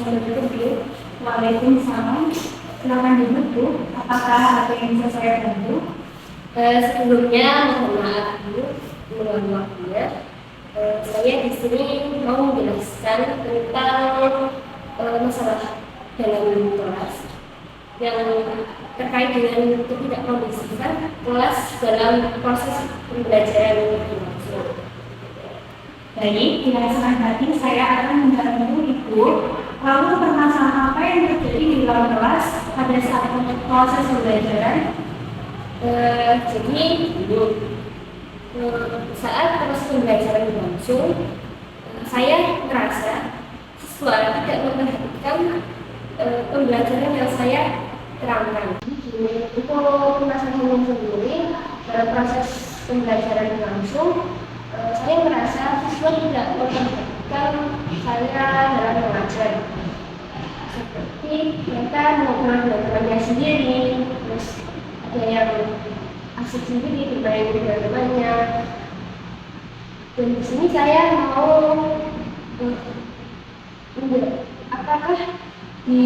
Assalamualaikum. Waalaikumsalam. Silakan duduk, Bu. Apakah ada yang bisa saya bantu? Sebelumnya mohon maaf Bu, mohon waktunya. Saya di sini mau menjelaskan tentang masalah dalam kelas yang terkait dengan ketidakkondusifan kelas dalam proses pembelajaran langsung. Baik, dengan senang hati saya akan membantu Ibu. Lalu permasalahan apa yang terjadi di dalam kelas pada saat proses pembelajaran? Jadi saat proses pembelajaran berlangsung, saya merasa siswa tidak memperhatikan pembelajaran yang saya terangkan. Untuk masalahnya sendiri, dalam proses pembelajaran berlangsung, saya merasa siswa tidak memperhatikan saya dalam mengajar. Seperti mereka melakukan belajarnya sendiri, terus ada yang asik sendiri bermain dengan temannya. Dan di sini saya mau apakah di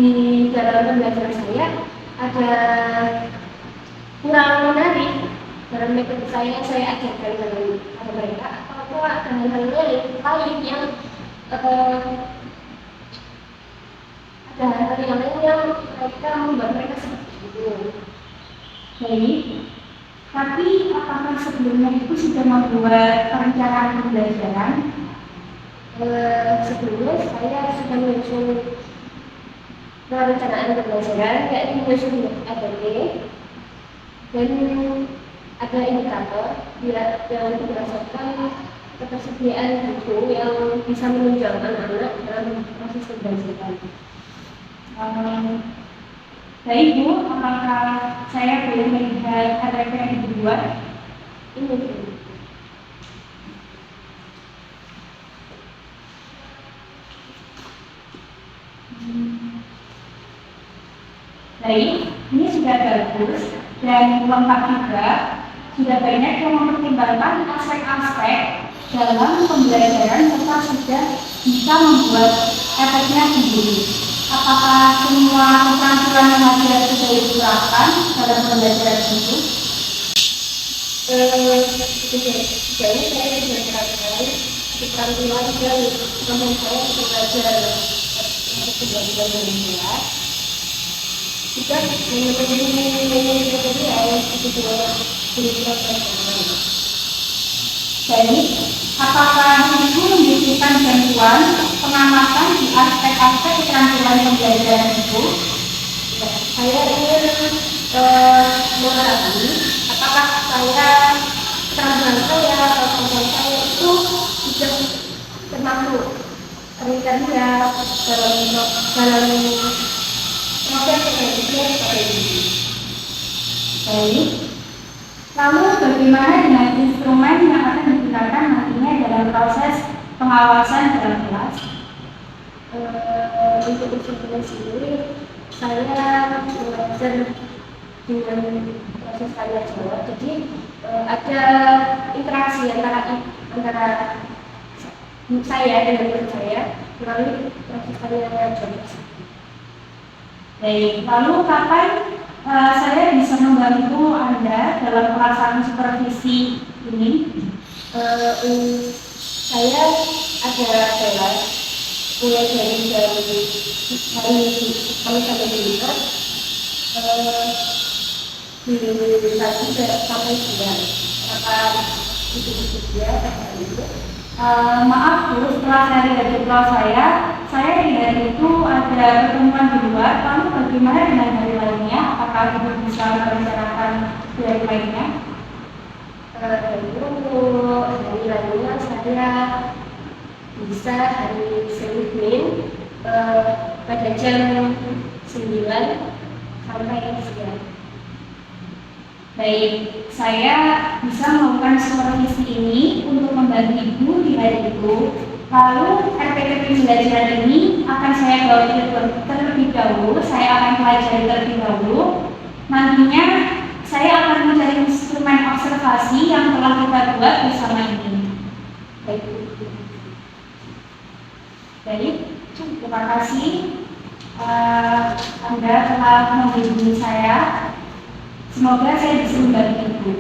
dalam pembelajaran saya ada kurang menarik dalam metode saya ajarkan kepada mereka, atau ada hal-hal lain yang ada hal-hal yang lain yang mereka membuat mereka seperti itu. Baik, tapi apakah sebelumnya itu sudah membuat perencanaan pembelajaran? Sebelumnya saya sudah menyusun perencanaan pembelajaran, yakni menyusun ADP dan ada indikator yang berdasarkan ketersediaan buku yang bisa menunjang anak-anak dalam proses pembelajaran. Baik Bu, apakah saya boleh melihat ADP yang dibuat? Ini Baik, ini sudah bagus dan lengkap juga. Sudah banyak yang mempertimbangkan aspek-aspek dalam pembelajaran serta sudah bisa membuat efeknya sendiri. Apakah semua keterampilan yang ada sudah diterapkan dalam pembelajaran itu? jadi saya sudah terapkan keterampilan dan kemampuan saya belajar untuk pembelajaran dengan jelas. Kita memenuhi metode harus kedua pendidikan. Baik, apakah Ibu membutuhkan bantuan pengamatan di aspek-aspek keterampilan pembelajaran itu? Saya ingin mengetahui apakah keterampilan saya atau kemampuan saya itu sudah termasuk kriteria dalam proses pendidikan seperti ini. Baik, lalu bagaimana dengan instrumen yang akan digunakan nantinya dalam proses pengawasan dalam kelas? Untuk instrumen sendiri, saya belajar dengan proses tanya jawab. Jadi ada interaksi antara saya dengan guru saya melalui proses tanya jawab. Baik, lalu kapan saya bisa membantu Anda dalam pelaksanaan supervisi ini? Saya ada kelas mulai dari hari Kamis sampai Jumat di pagi sampai siang. Apakah itu dia itu? Maaf Bu, setelah saya lihat jadwal saya lihat itu ada pertemuan di luar. Lalu bagaimana dengan hari lainnya? Apakah Ibu bisa merencanakan hari lainnya? Untuk hari lainnya saya bisa hari Senin pada jam 9 sampai siang. Baik, saya bisa melakukan supervisi ini untuk membantu Ibu di hari itu. Lalu RPP pembelajaran ini akan saya bawa terlebih dahulu, saya akan pelajari terlebih dahulu. Nantinya saya akan mencari instrumen observasi yang telah kita buat bersama ini. Baik, terima kasih. Anda telah membimbing saya. Semoga saya bisa membantu Ibu.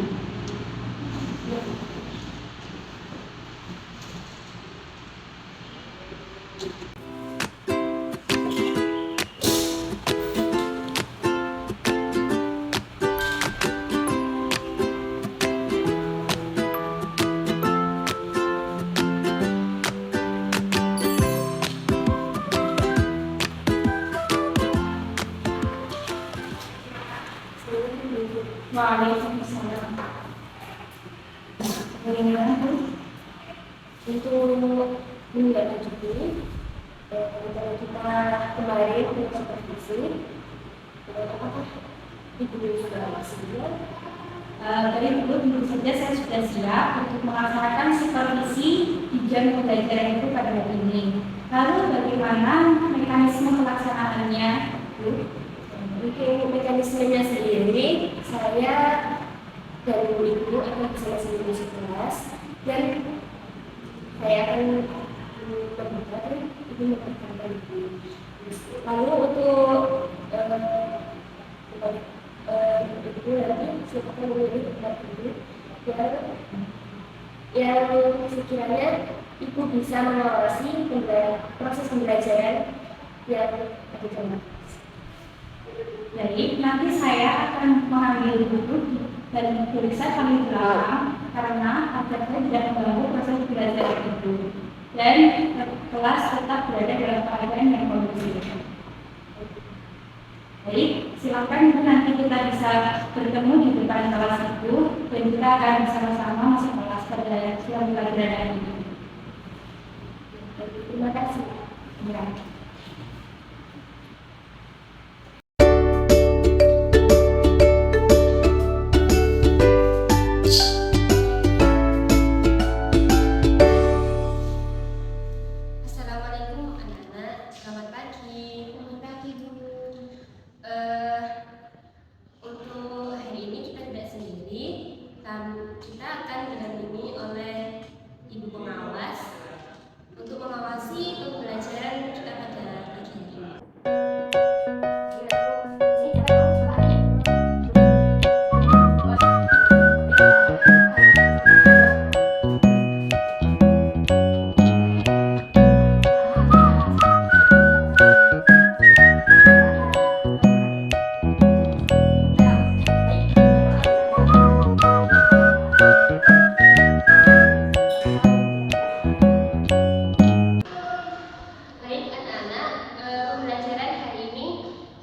Waalaikumsalam. Bagaimana Bu? Untuk menindaklanjuti rencana kita kemarin untuk supervisi, apakah Ibu sudah bersedia? Tadi tentu saja saya sudah siap untuk melaksanakan supervisi tujuan pembelajaran itu pada hari ini. Lalu bagaimana mekanisme pelaksanaannya, Bu? Untuk mekanismenya sendiri, saya dan Ibu akan bersama sama di kelas dan saya akan membuka dan Ibu memperkenalkan Ibu. Lalu untuk Ibu nanti silakan memilih tempat dulu yang sekiranya Ibu bisa mengawasi proses pembelajaran yang ada. Jadi nanti saya akan mengambil duduk dan tulisan kami belakang karena agar saya tidak mengganggu proses belajar itu dan kelas tetap berada dalam keadaan yang kondusif. Baik, silakan Ibu, nanti kita bisa bertemu di depan kelas itu dan kita akan bersama-sama masuk kelas pada siang pelajaran ini. Terima kasih. Ya. Assalamualaikum anak-anak, selamat pagi. Selamat pagi Bu. Untuk hari ini kita tidak sendiri, kita akan didampingi oleh Ibu pengawas untuk mengawasi pembelajaran kita pada pagi ini. Baik anak-anak, pembelajaran hari ini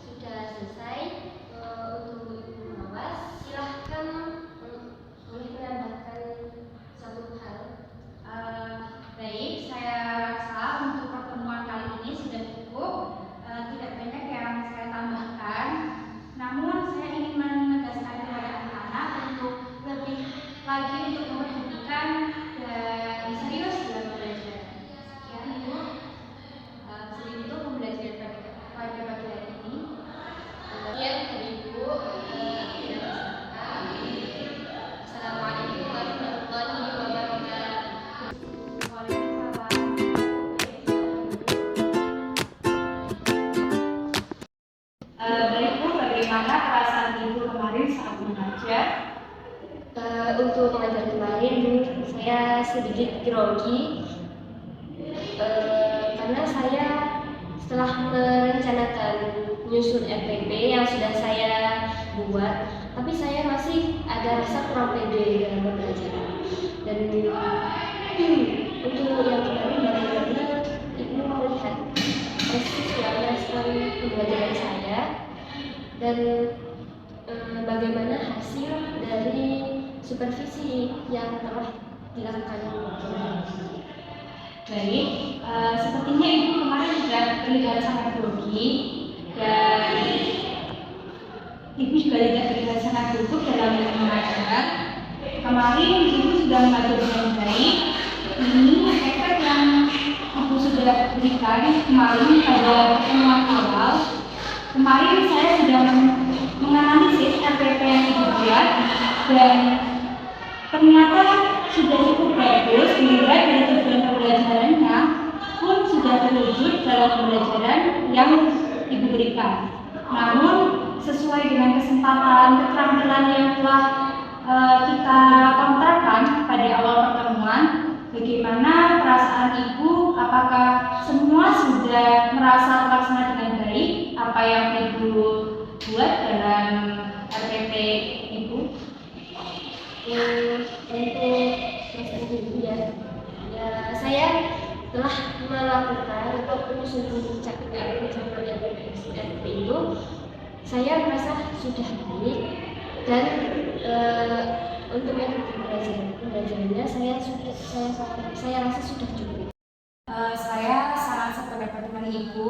sudah selesai. Untuk Ibu pengawas, silahkan boleh menambahkan satu hal. Baik, saya rasa untuk pertemuan kali ini sudah cukup. Tidak banyak yang saya tambahkan. Namun saya ingin menegaskan kepada anak-anak untuk lebih lagi untuk memperhatikan dan serius dalam belajar. Sekian Ibu. Selain itu pembelajaran pada pagi hari ini. Kemudian dari Ibu, Assalamualaikum warahmatullahi wabarakatuh. Baik Bu, bagaimana perasaan Ibu kemarin saat mengajar? Untuk mengajar kemarin, saya sedikit grogi karena saya setelah merencanakan menyusun RPP yang sudah saya buat, tapi saya masih ada rasa kurang pede dalam pembelajaran. Dan untuk yang kemarin bagaimana Ibu melihat proses yang merespon pembelajaran saya dan bagaimana hasil dari supervisi yang telah dilakukan kemarin. Baik, sepertinya Ibu kemarin sudah terlihat sangat grogi dan Ibu juga tidak terlihat sangat gugup dalam mengajar. Kemarin Ibu sudah mengajar dengan baik. Ini efek yang Ibu sudah berikan kemarin pada pertemuan awal. Kemarin saya sudah menganalisis RPP yang Ibu buat dan ternyata sudah cukup bagus, dilihat dari tujuan pembelajarannya pun sudah terwujud dalam pembelajaran yang ibu berikan. Namun sesuai dengan kesempatan keterampilan yang telah kita kontrakan pada awal pertemuan, bagaimana perasaan ibu? Apakah semua sudah merasa terlaksana dengan baik apa yang ibu buat dalam RPP ibu? Untuk ibu ya, saya telah melakukan untuk menyusun RPP itu, saya merasa sudah baik dan untuk metode pembelajarannya saya rasa sudah cukup. Saya sangat sependapat dengan ibu,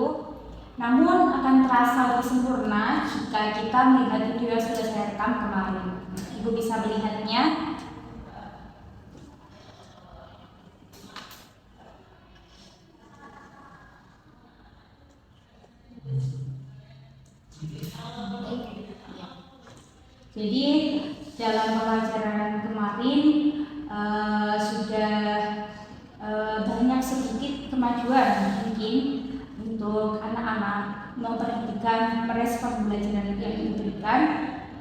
namun akan terasa lebih sempurna jika kita melihat video yang sudah saya rekam kemarin. Ibu bisa melihatnya. Jadi dalam pelajaran kemarin sudah banyak sedikit kemajuan mungkin untuk anak-anak memperhatikan merespon pembelajaran yang diberikan.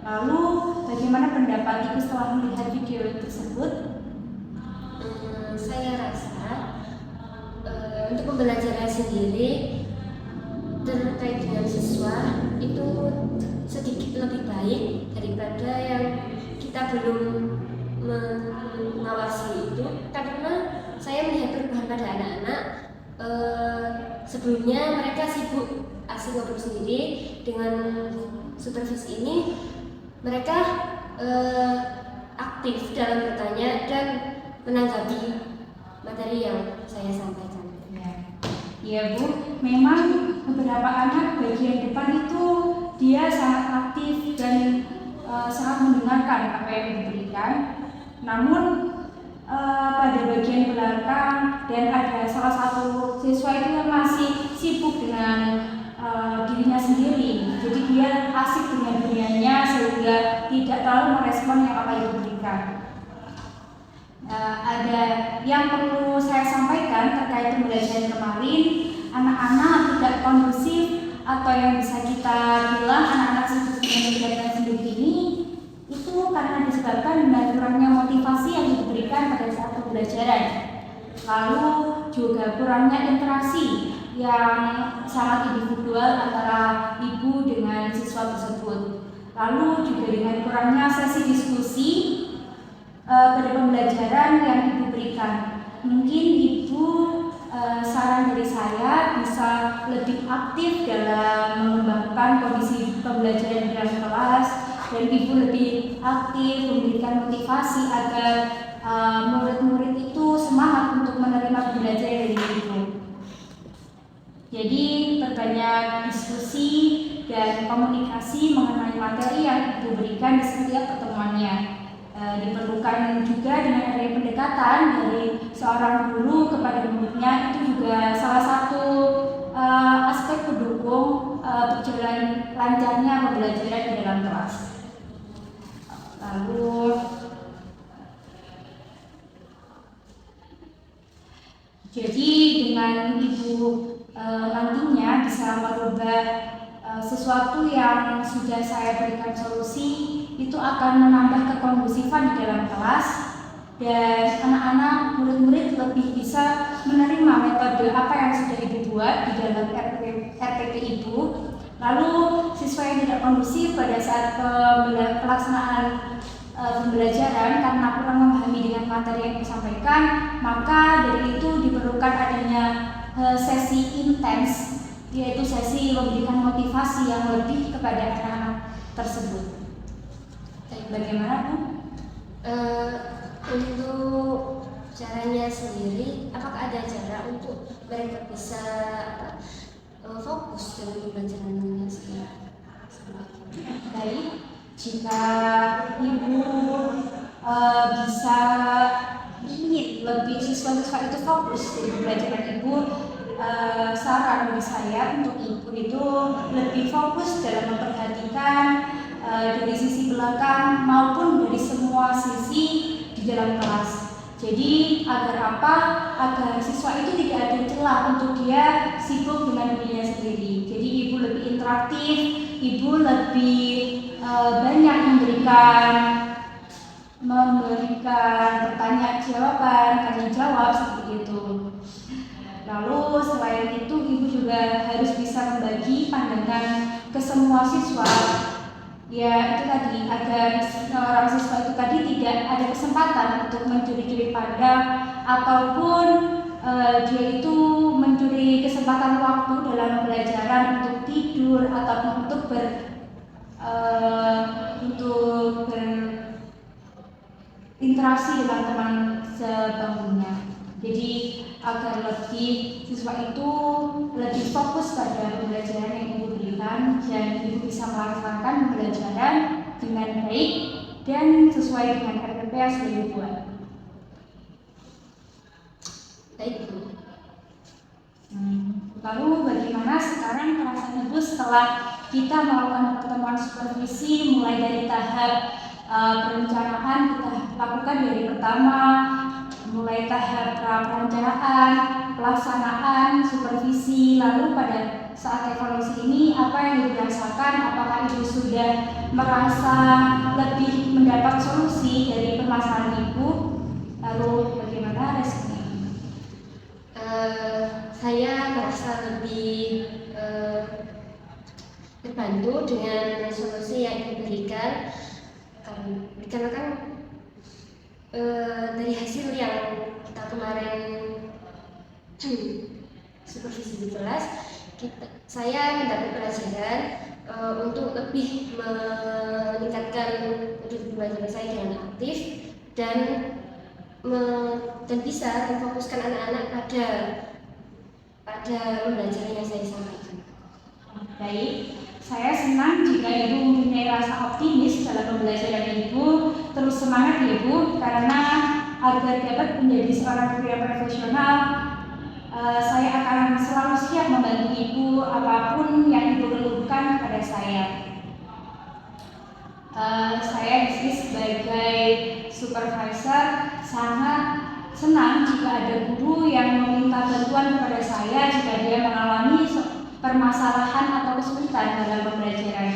Lalu bagaimana pendapat ibu setelah melihat video tersebut? Saya rasa untuk pembelajaran sendiri terkait dengan siswa itu sedikit lebih baik daripada yang kita belum mengawasi itu, karena saya melihat perubahan pada anak-anak. Sebelumnya mereka sibuk asik ngobrol sendiri, dengan supervisi ini mereka aktif dalam bertanya dan menanggapi materi yang saya sampaikan. Ya Bu, memang beberapa anak bagian depan itu dia sangat aktif dan sangat mendengarkan apa yang diberikan. Namun pada bagian belakang dan ada salah satu siswa itu yang masih sibuk dengan dirinya sendiri. Jadi dia asik dengan dunianya sehingga tidak terlalu merespon yang apa yang diberikan. Ada yang perlu saya sampaikan terkait pembelajaran kemarin. Anak-anak tidak kondusif atau yang bisa kita bilang anak-anak sibuk dengan kegiatan sendiri ini itu karena disebabkan dengan kurangnya motivasi yang diberikan pada saat pembelajaran. Lalu juga kurangnya interaksi yang sangat individual antara ibu dengan siswa tersebut. Lalu juga dengan kurangnya sesi diskusi pada pembelajaran yang ibu berikan. Mungkin ibu saran dari saya bisa lebih aktif dalam mengembangkan kondisi pembelajaran di dalam kelas, dan ibu lebih aktif memberikan motivasi agar murid-murid itu semangat untuk menerima pembelajaran dari ibu. Jadi perbanyak diskusi dan komunikasi mengenai materi yang ibu berikan di setiap pertemuannya. Diperlukan juga dengan adanya pendekatan dari seorang guru kepada muridnya, itu juga salah satu aspek pendukung berjalan lancarnya pembelajaran di dalam kelas. Lalu jadi dengan ibu nantinya bisa merubah sesuatu yang sudah saya berikan solusi, itu akan menambah kekondusifan di dalam kelas dan anak-anak murid-murid lebih bisa menerima metode apa yang sudah ibu buat di dalam RPP ibu. Lalu siswa yang tidak kondusif pada saat pelaksanaan pembelajaran karena kurang memahami dengan materi yang disampaikan, maka dari itu diperlukan adanya sesi intens, yaitu sesi memberikan motivasi yang lebih kepada anak-anak tersebut. Bagaimana Bu? Untuk caranya sendiri, apakah ada cara untuk mereka bisa fokus dalam pembelajarannya sendiri? Baik, jika ibu bisa ingin lebih siswa-siswa itu fokus di pembelajaran ibu, saran dari saya untuk ibu itu lebih fokus dalam memperhatikan dari sisi belakang maupun dari semua sisi di dalam kelas. Jadi agar apa? Agar siswa itu tidak ada celah untuk dia sibuk dengan dirinya sendiri. Jadi ibu lebih interaktif, ibu lebih banyak memberikan pertanyaan jawaban, tanya jawab seperti itu. Lalu selain itu ibu juga harus bisa membagi pandangan ke semua siswa. Ya itu tadi, agar orang siswa itu tadi tidak ada kesempatan untuk mencuri-curi pandang ataupun dia itu mencuri kesempatan waktu dalam pembelajaran untuk tidur ataupun untuk berinteraksi dengan teman sebangkunya. Jadi agar siswa itu lebih fokus pada pembelajaran yang ibu berikan dan ibu bisa melaksanakan pembelajaran dengan baik dan sesuai dengan RPP yang sudah ibu buat. Baik, Bu. Lalu bagaimana sekarang perasaan ibu setelah kita melakukan pertemuan supervisi mulai dari tahap perencanaan kita lakukan dari pertama, mulai tahap perencanaan, pelaksanaan, supervisi, lalu pada saat evaluasi ini apa yang ibu rasakan? Apakah ibu sudah merasa lebih mendapat solusi dari permasalahan ibu? Lalu bagaimana responnya? Saya merasa lebih terbantu dengan solusi yang diberikan karena kan dari hasil yang kita kemarin supervisi di kelas, saya mendapat pelajaran untuk lebih meningkatkan belajar saya dengan aktif dan bisa memfokuskan anak-anak pada pembelajaran yang saya sampaikan. Baik, saya senang jika ibu mempunyai rasa optimis dalam pembelajaran ibu. Terus semangat ya ibu, karena agar dapat menjadi seorang pria profesional, saya akan selalu siap membantu ibu apapun yang ibu keluhkan kepada saya. Saya di sini sebagai supervisor sangat senang jika ada guru yang meminta bantuan kepada saya jika dia mengalami permasalahan atau kesulitan dalam pembelajaran.